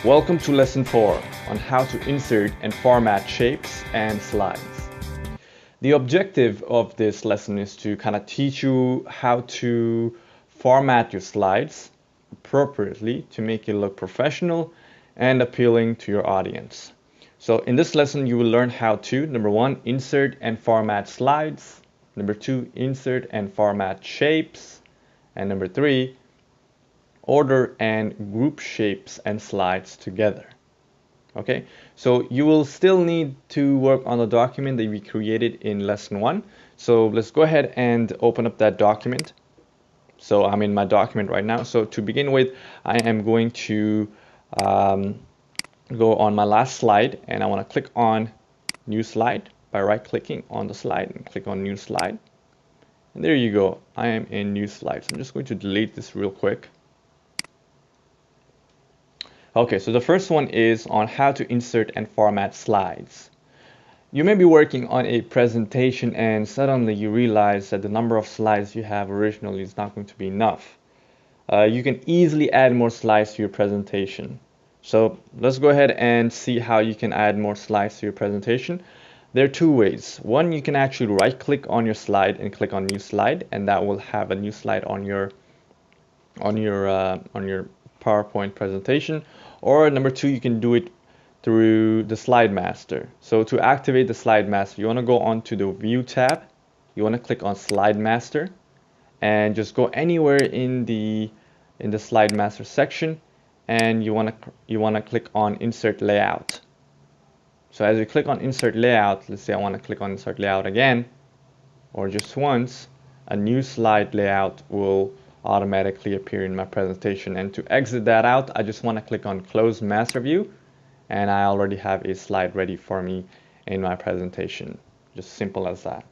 Welcome to lesson 4 on how to insert and format shapes and slides. The objective of this lesson is to kind of teach you how to format your slides appropriately to make it look professional and appealing to your audience. So in this lesson you will learn how to, number 1, insert and format slides, number 2, insert and format shapes, and number 3, order and group shapes and slides together. Okay, so you will still need to work on the document that we created in lesson 1. So let's go ahead and open up that document. So I'm in my document right now. So to begin with, I am going to go on my last slide, and I want to click on new slide by right clicking on the slide and click on new slide. And there you go, I am in new slide. So I'm just going to delete this real quick. Okay, so the first one is on how to insert and format slides. You may be working on a presentation and suddenly you realize that the number of slides you have originally is not going to be enough. You can easily add more slides to your presentation. So let's go ahead and see how you can add more slides to your presentation. There are two ways. One, you can actually right click on your slide and click on new slide, and that will have a new slide on your PowerPoint presentation. Or number 2, you can do it through the slide master. So to activate the slide master, you want to go onto the view tab, you want to click on slide master, and just go anywhere in the slide master section, and you want to click on insert layout. So as you click on insert layout, let's say I want to click on insert layout again, or just once, a new slide layout will automatically appear in my presentation. And to exit that out, I just want to click on close master view, and I already have a slide ready for me in my presentation. Just simple as that.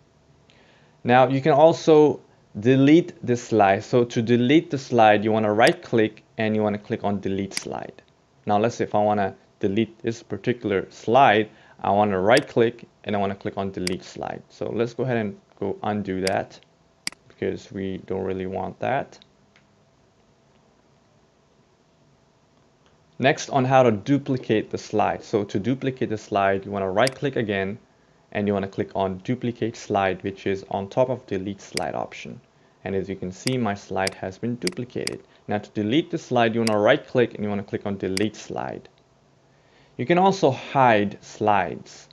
Now you can also delete this slide. So to delete the slide, you want to right click and you want to click on delete slide. Now let's say if I want to delete this particular slide, I want to right click and I want to click on delete slide. So let's go ahead and go undo that, because we don't really want that. Next, on how to duplicate the slide. So to duplicate the slide, you want to right click again and you want to click on duplicate slide, which is on top of delete slide option. And as you can see, my slide has been duplicated. Now to delete the slide, you want to right click and you want to click on delete slide. You can also hide slides.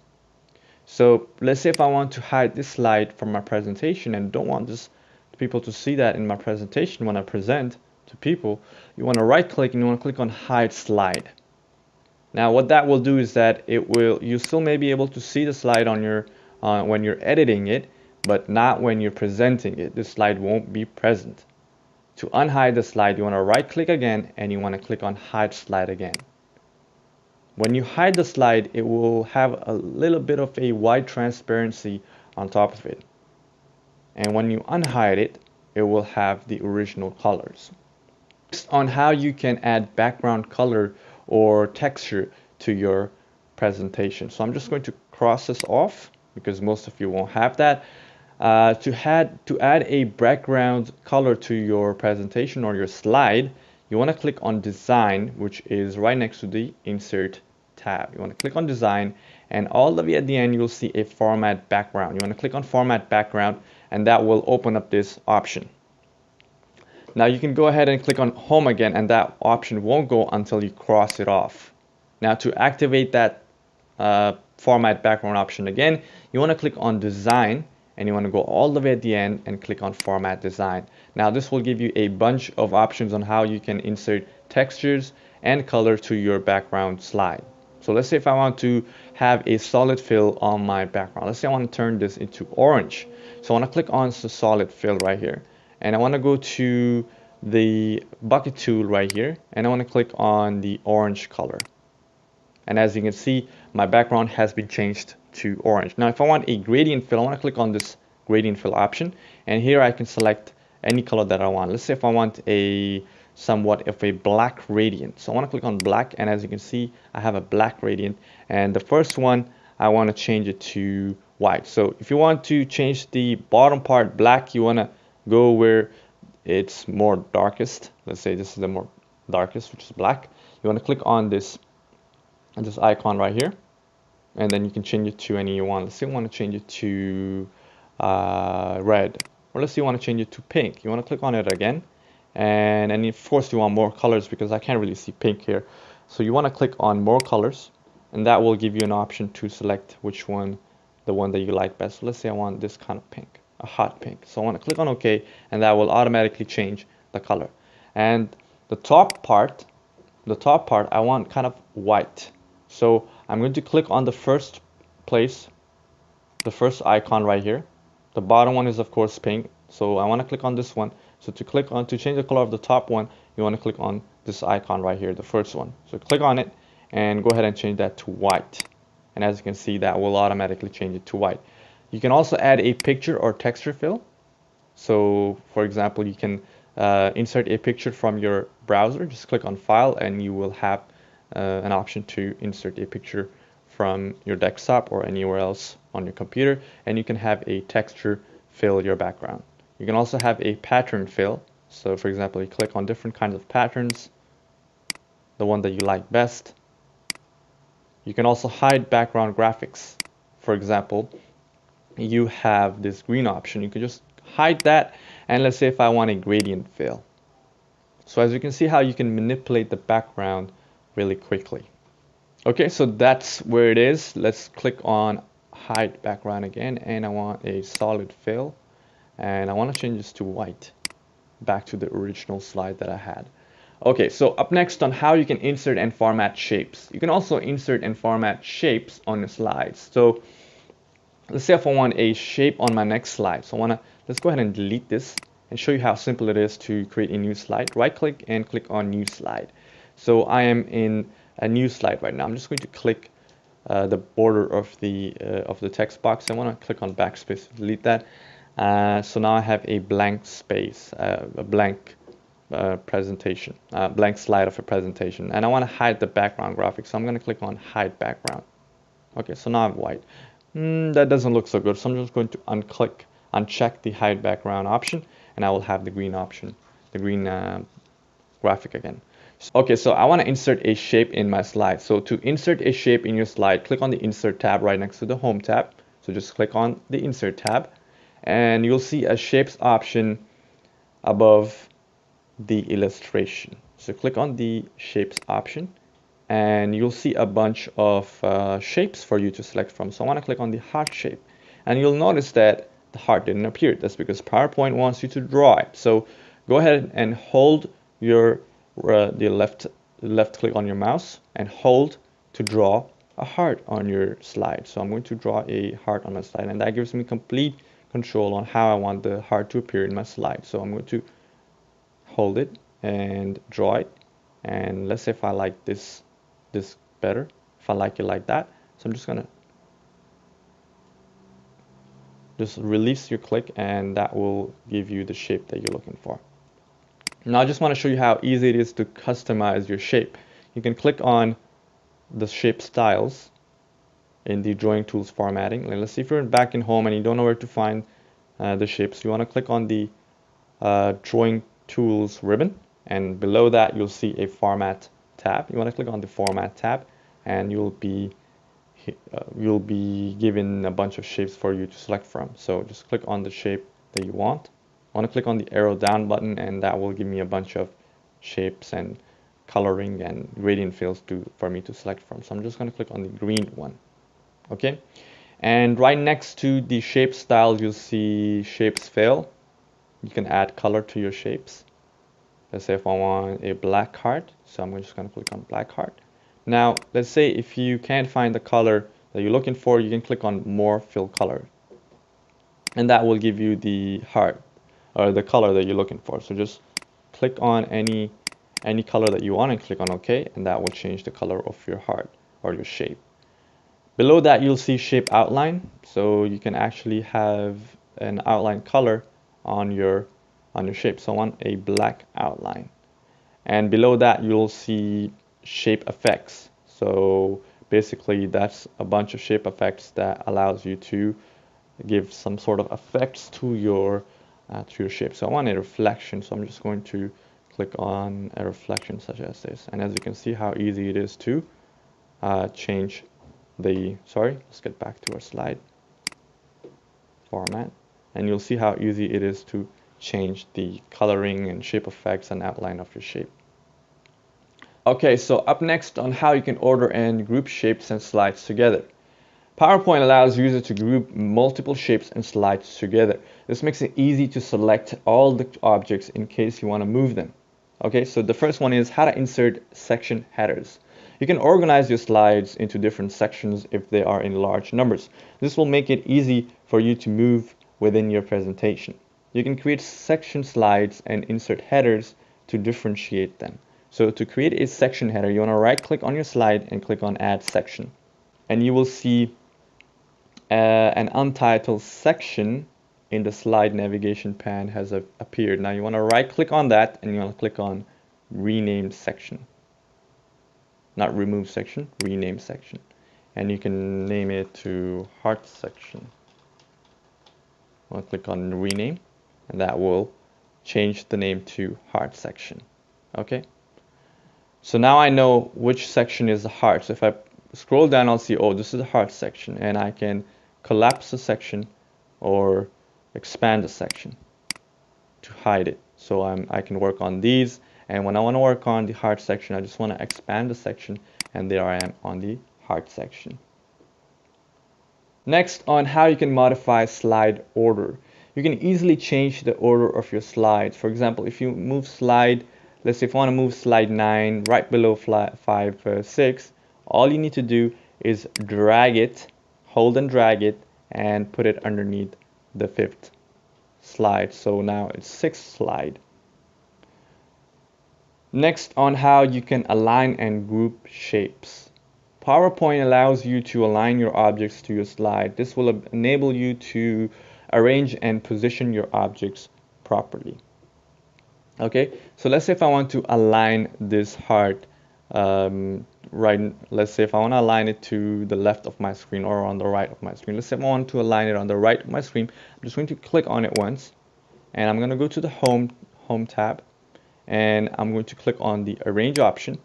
So let's say if I want to hide this slide from my presentation and don't want people to see that in my presentation when I present to people, you want to right click and you want to click on hide slide. Now what that will do is that you still may be able to see the slide on your when you're editing it, but not when you're presenting it. This slide won't be present. To unhide the slide, you want to right click again and you want to click on hide slide again. When you hide the slide, it will have a little bit of a white transparency on top of it. And when you unhide it, it will have the original colors. Next, on how you can add background color or texture to your presentation. So I'm just going to cross this off because most of you won't have that. To add a background color to your presentation or your slide, you want to click on design, which is right next to the insert tab. You want to click on design, and all the way at the end you'll see a format background. You want to click on format background, and that will open up this option. Now you can go ahead and click on home again, and that option won't go until you cross it off. Now to activate that format background option again, you want to click on design and you want to go all the way at the end and click on format design. Now this will give you a bunch of options on how you can insert textures and color to your background slide. So let's say if I want to have a solid fill on my background, let's say I want to turn this into orange. So I want to click on the solid fill right here, and I want to go to the bucket tool right here, and I want to click on the orange color. And as you can see, my background has been changed to orange. Now if I want a gradient fill, I want to click on this gradient fill option, and here I can select any color that I want. Let's say if I want a somewhat of a black gradient, so I want to click on black, and as you can see, I have a black gradient, and the first one I want to change it to white. So if you want to change the bottom part black, you want to go where it's more darkest. Let's say this is the more darkest, which is black. You want to click on this this icon right here, and then you can change it to any you want. Let's say you want to change it to red, or let's say you want to change it to pink. You want to click on it again, and of course you want more colors because I can't really see pink here. So you want to click on more colors, and that will give you an option to select which one, the one that you like best. So let's say I want this kind of pink, a hot pink. So I want to click on OK, and that will automatically change the color. And the top part I want kind of white. So I'm going to click on the first place, the first icon right here. The bottom one is of course pink, so I want to click on this one. So to change the color of the top one, you want to click on this icon right here, the first one. So click on it and go ahead and change that to white. And as you can see, that will automatically change it to white. You can also add a picture or texture fill. So for example, you can insert a picture from your browser. Just click on File and you will have an option to insert a picture from your desktop or anywhere else on your computer, and you can have a texture fill your background. You can also have a pattern fill. So for example, you click on different kinds of patterns, the one that you like best. You can also hide background graphics. For example, you have this green option. You can just hide that, and let's say if I want a gradient fill. So as you can see how you can manipulate the background really quickly. Okay, so that's where it is. Let's click on hide background again, and I want a solid fill, and I want to change this to white, back to the original slide that I had. Okay, so up next on how you can insert and format shapes. You can also insert and format shapes on the slides. So let's say if I want a shape on my next slide. So let's go ahead and delete this and show you how simple it is to create a new slide. Right click and click on new slide. So I am in a new slide right now. I'm just going to click the border of the text box. I want to click on backspace to delete that. So now I have a blank space, a blank presentation, blank slide of a presentation, and I want to hide the background graphics. So I'm going to click on hide background. Okay, so now I have white. That doesn't look so good, so I'm just going to uncheck the hide background option, and I will have the green option, the green graphic again. Okay, so I want to insert a shape in my slide. So to insert a shape in your slide, click on the Insert tab right next to the Home tab. So just click on the Insert tab, and you'll see a Shapes option above the illustration. So click on the Shapes option, and you'll see a bunch of shapes for you to select from. So I want to click on the heart shape, and you'll notice that the heart didn't appear. That's because PowerPoint wants you to draw it. So go ahead and hold your the left click on your mouse and hold to draw a heart on your slide. So I'm going to draw a heart on my slide, and that gives me complete control on how I want the heart to appear in my slide. So I'm going to hold it and draw it, and let's say if I like this better, if I like it like that, so I'm just gonna just release your click, and that will give you the shape that you're looking for. Now I just want to show you how easy it is to customize your shape. You can click on the shape styles in the drawing tools formatting. Let's see if you're back in home and you don't know where to find the shapes. You want to click on the drawing tools ribbon, and below that you'll see a format tab. You want to click on the format tab, and you'll be given a bunch of shapes for you to select from. So just click on the shape that you want. I want to click on the arrow down button, and that will give me a bunch of shapes and coloring and gradient fills for me to select from. So I'm just going to click on the green one. Okay, and right next to the shape styles you'll see shapes fill. You can add color to your shapes. Let's say if I want a black heart, so I'm just going to click on black heart. Now let's say if you can't find the color that you're looking for, you can click on more fill color, and that will give you the heart or the color that you're looking for. So just click on any color that you want and click on OK, and that will change the color of your heart or your shape. Below that you'll see shape outline, so you can actually have an outline color on your shape. So I want a black outline, and below that you'll see shape effects. So basically that's a bunch of shape effects that allows you to give some sort of effects to your shape. So I want a reflection, so I'm just going to click on a reflection such as this, and as you can see how easy it is to change the, sorry, let's get back to our slide format, and you'll see how easy it is to change the coloring and shape effects and outline of your shape. Okay, so up next on how you can order and group shapes and slides together. PowerPoint allows users to group multiple shapes and slides together. This makes it easy to select all the objects in case you want to move them. Okay, so the first one is how to insert section headers. You can organize your slides into different sections if they are in large numbers. This will make it easy for you to move within your presentation. You can create section slides and insert headers to differentiate them. So to create a section header, you want to right click on your slide and click on add section. And you will see an untitled section in the slide navigation pane has appeared. Now you want to right click on that and you want to click on rename section. Not remove section, rename section. And you can name it to heart section. I'll click on rename and that will change the name to heart section. Okay. So now I know which section is the heart. So if I scroll down, I'll see, oh, this is the heart section, and I can collapse the section or expand the section to hide it. So I can work on these, and when I want to work on the heart section, I just want to expand the section, and there I am on the heart section. Next, on how you can modify slide order. You can easily change the order of your slides. For example, if you move slide, let's say if I want to move slide 9 right below 6, all you need to do is drag it, hold and drag it, and put it underneath the 5th slide. So now it's 6th slide. Next, on how you can align and group shapes. PowerPoint allows you to align your objects to your slide. This will enable you to arrange and position your objects properly. Okay, so let's say if I want to align this heart, let's say if I want to align it to the left of my screen or on the right of my screen. Let's say if I want to align it on the right of my screen, I'm just going to click on it once, and I'm going to go to the home tab, and I'm going to click on the arrange option,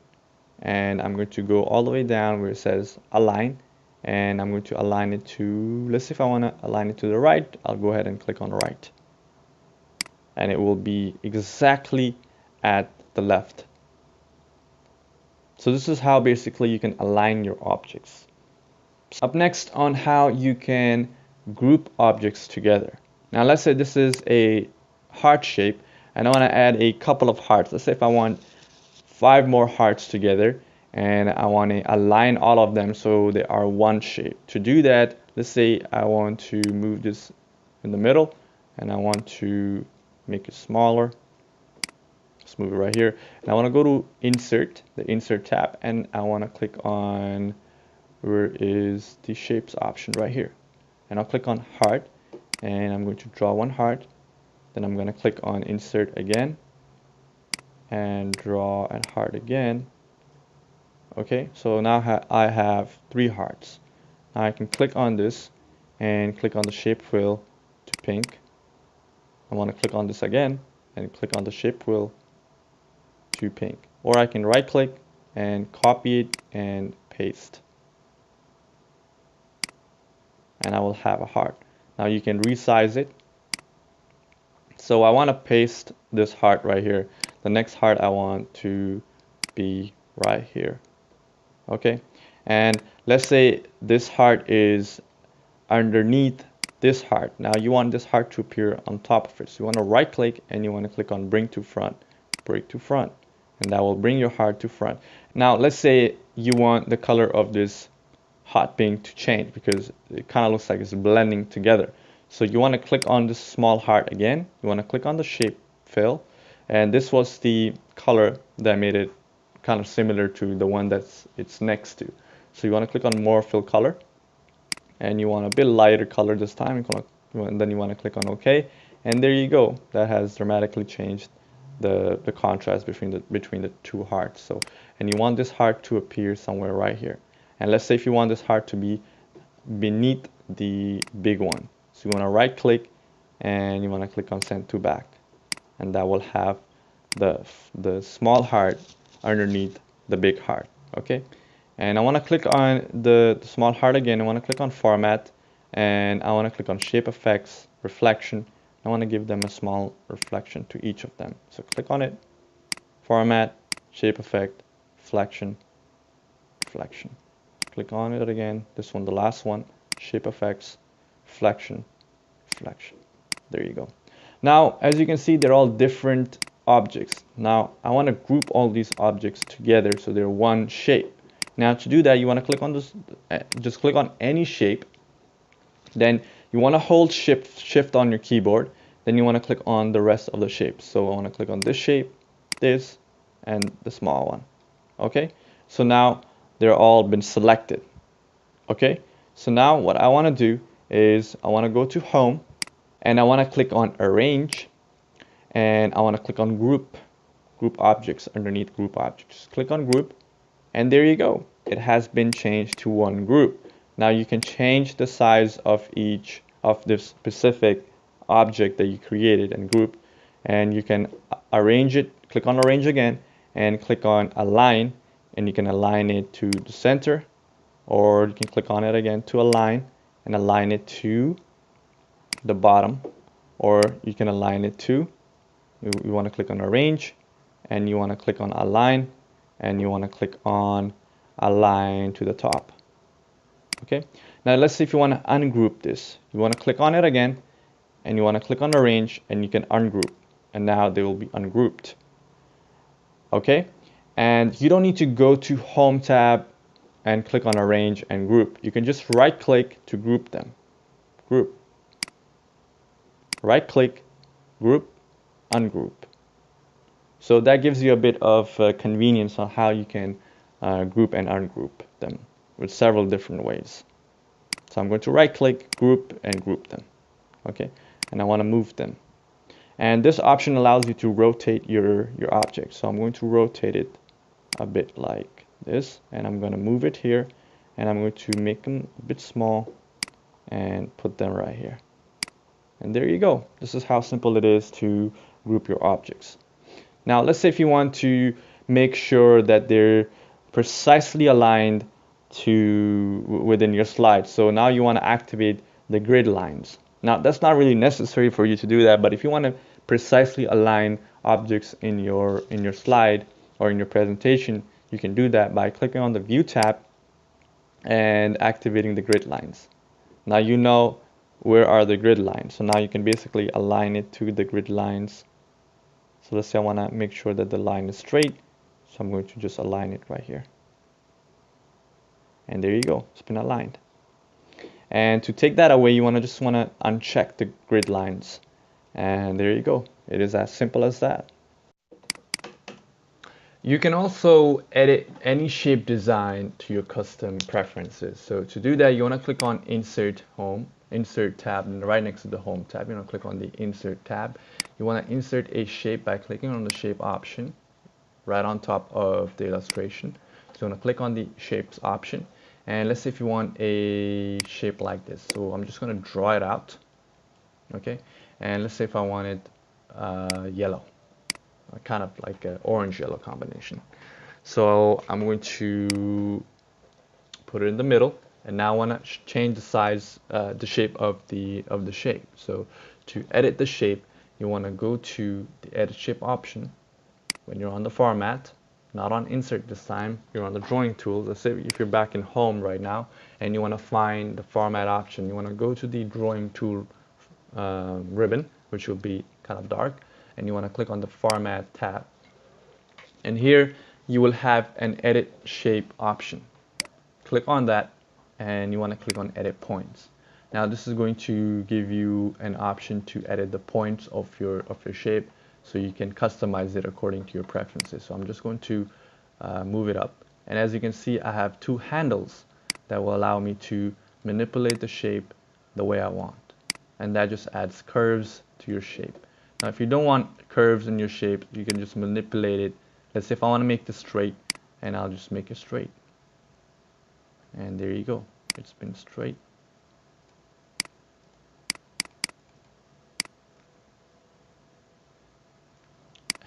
and I'm going to go all the way down where it says align, and I'm going to align it to, let's say if I want to align it to the right, I'll go ahead and click on right, and it will be exactly at the left. So this is how basically you can align your objects. Up next, on how you can group objects together. Now let's say this is a heart shape and I want to add a couple of hearts. Let's say if I want 5 more hearts together and I want to align all of them so they are one shape. To do that, let's say I want to move this in the middle and I want to make it smaller. Let's move it right here, and I want to go to insert, the insert tab, and I want to click on where is the shapes option right here, and I'll click on heart, and I'm going to draw one heart. Then I'm going to click on insert again and draw a heart again. Okay, so now I have 3 hearts. Now I can click on this and click on the shape wheel to pink. I want to click on this again and click on the shape wheel to pink, or I can right click and copy it and paste, and I will have a heart. Now you can resize it. So I want to paste this heart right here. The next heart I want to be right here. Okay, and let's say this heart is underneath this heart. Now you want this heart to appear on top of it, so you want to right click and you want to click on bring to front, and that will bring your heart to front. Now let's say you want the color of this hot pink to change because it kind of looks like it's blending together. So you want to click on this small heart again, you want to click on the shape fill, and this was the color that made it kind of similar to the one that's it's next to. So you want to click on more fill color, and you want a bit lighter color this time, and then you want to click on OK, and there you go. That has dramatically changed the contrast between the 2 hearts. So, and you want this heart to appear somewhere right here, and let's say if you want this heart to be beneath the big one, so you want to right click and you want to click on send to back, and that will have the small heart underneath the big heart. Okay, And I want to click on the small heart again. I want to click on format, and I want to click on shape effects, reflection. I want to give them a small reflection to each of them. So click on it, format, shape effect, reflection, reflection. Click on it again. This one, the last one, shape effects, reflection, reflection. There you go. Now, as you can see, they're all different objects. Now, I want to group all these objects together so they're one shape. Now, to do that, you want to click on this, just click on any shape. Then you want to hold shift on your keyboard. Then you want to click on the rest of the shapes. So I want to click on this shape, this, and the small one. Okay, so now they're all been selected. Okay, so now what I want to do is I want to go to home, and I want to click on arrange, and I want to click on group objects. Underneath group objects, click on group, and there you go, it has been changed to one group. Now you can change the size of each of the specific object that you created and group, and you can arrange it. Click on arrange again and click on align, and you can align it to the center, or you can click on it again to align and align it to the bottom, or you can align it to, you want to click on arrange, and you want to click on align, and you want to click on align to the top. Okay, now let's see if you want to ungroup this. You want to click on it again, and you want to click on arrange, and you can ungroup, and now they will be ungrouped. Okay, and you don't need to go to home tab and click on arrange and group. You can just right click to group them. Group, right click, group, ungroup. So that gives you a bit of convenience on how you can group and ungroup them with several different ways. So I'm going to right click, group, and group them. Okay, and I want to move them. And this option allows you to rotate your object. So I'm going to rotate it a bit like this, and I'm going to move it here, and I'm going to make them a bit small and put them right here. And there you go. This is how simple it is to group your objects. Now let's say if you want to make sure that they're precisely aligned to within your slide. So now you want to activate the grid lines. Now that's not really necessary for you to do that, but if you want to precisely align objects in your slide or in your presentation, you can do that by clicking on the View tab and activating the grid lines. Now you know where are the grid lines, so now you can basically align it to the grid lines. So let's say I want to make sure that the line is straight, so I'm going to just align it right here. And there you go, it's been aligned. And to take that away, you want to uncheck the grid lines. And there you go, it is as simple as that. You can also edit any shape design to your custom preferences. So to do that, you want to click on Insert Home, Insert tab, and right next to the Home tab, you want to click on the Insert tab. You want to insert a shape by clicking on the Shape option right on top of the illustration. So you want to click on the Shapes option, and let's say if you want a shape like this. So I'm just going to draw it out, okay? And let's say if I wanted yellow, kind of like an orange-yellow combination. So I'm going to put it in the middle, and now I want to change the size, the shape of the shape. So to edit the shape, you want to go to the Edit Shape option. When you're on the Format, not on Insert this time, you're on the Drawing Tools. Let's say if you're back in Home right now, and you want to find the Format option, you want to go to the Drawing Tool ribbon, which will be kind of dark, and you want to click on the Format tab. And here you will have an Edit Shape option. Click on that, and you want to click on Edit Points. Now this is going to give you an option to edit the points of your shape, so you can customize it according to your preferences. So I'm just going to move it up, and as you can see, I have two handles that will allow me to manipulate the shape the way I want, and that just adds curves to your shape. Now if you don't want curves in your shape, you can just manipulate it. Let's say if I want to make this straight, and I'll just make it straight, and there you go, it's been straight.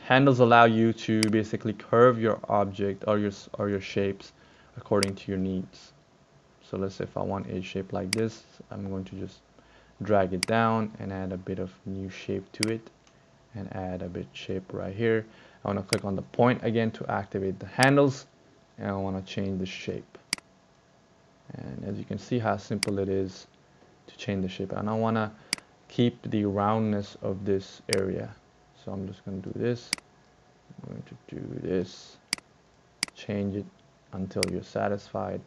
Handles allow you to basically curve your object or your shapes according to your needs. So let's say if I want a shape like this, I'm going to just drag it down and add a bit of new shape to it and add a bit shape right here. I want to click on the point again to activate the handles, and I want to change the shape. And as you can see how simple it is to change the shape, and I want to keep the roundness of this area. So I'm just going to do this. I'm going to do this, change it until you're satisfied.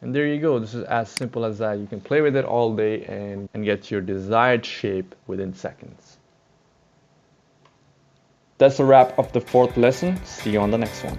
And there you go. This is as simple as that. You can play with it all day and get your desired shape within seconds. That's a wrap of the 4th lesson. See you on the next one.